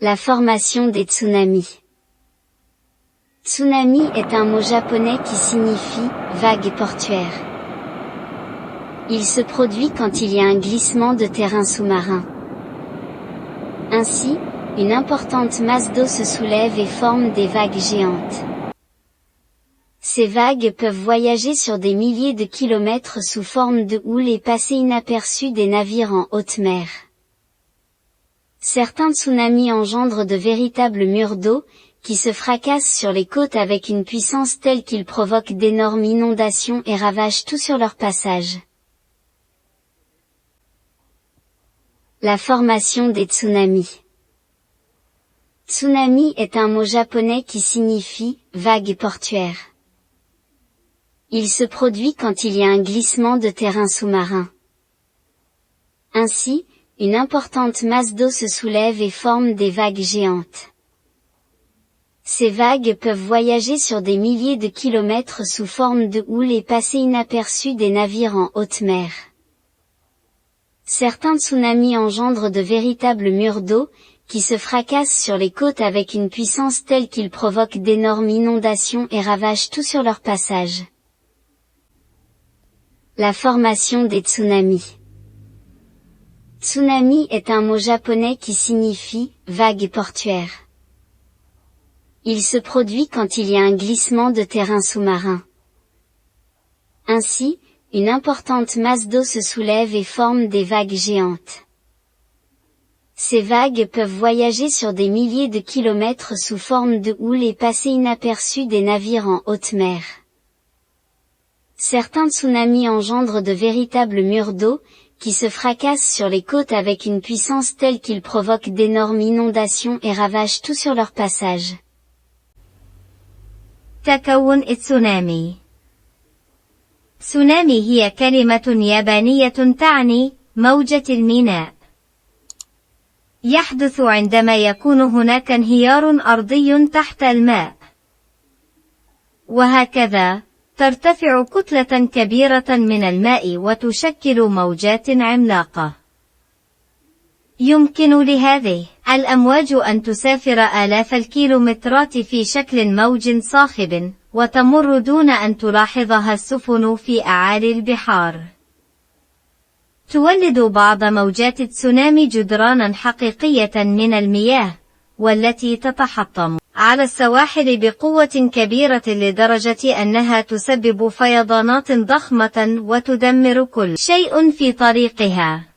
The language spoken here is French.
La formation des tsunamis. Tsunami est un mot japonais qui signifie « vague portuaire ». Il se produit quand il y a un glissement de terrain sous-marin. Ainsi, une importante masse d'eau se soulève et forme des vagues géantes. Ces vagues peuvent voyager sur des milliers de kilomètres sous forme de houle et passer inaperçues des navires en haute mer. Certains tsunamis engendrent de véritables murs d'eau, qui se fracassent sur les côtes avec une puissance telle qu'ils provoquent d'énormes inondations et ravagent tout sur leur passage. La formation des tsunamis. Tsunami est un mot japonais qui signifie « vague portuaire ». Il se produit quand il y a un glissement de terrain sous-marin. Ainsi, une importante masse d'eau se soulève et forme des vagues géantes. Ces vagues peuvent voyager sur des milliers de kilomètres sous forme de houle et passer inaperçues des navires en haute mer. Certains tsunamis engendrent de véritables murs d'eau, qui se fracassent sur les côtes avec une puissance telle qu'ils provoquent d'énormes inondations et ravagent tout sur leur passage. La formation des tsunamis. Tsunami est un mot japonais qui signifie « vague portuaire ». Il se produit quand il y a un glissement de terrain sous-marin. Ainsi, une importante masse d'eau se soulève et forme des vagues géantes. Ces vagues peuvent voyager sur des milliers de kilomètres sous forme de houle et passer inaperçues des navires en haute mer. Certains tsunamis engendrent de véritables murs d'eau, qui se fracassent sur les côtes avec une puissance telle qu'ils provoquent d'énormes inondations et ravagent tout sur leur passage. تكون التسونامي. تسونامي هي كلمة يابانية تعني موجة الميناء. يحدث عندما يكون هناك انهيار أرضي تحت الماء. وهكذا، ترتفع كتلة كبيرة من الماء وتشكل موجات عملاقة. يمكن لهذه الأمواج أن تسافر آلاف الكيلومترات في شكل موج صاخب، وتمر دون أن تلاحظها السفن في أعالي البحار. تولد بعض موجات التسونامي جدرانا حقيقية من المياه، والتي تتحطم على السواحل بقوة كبيرة لدرجة أنها تسبب فيضانات ضخمة وتدمر كل شيء في طريقها.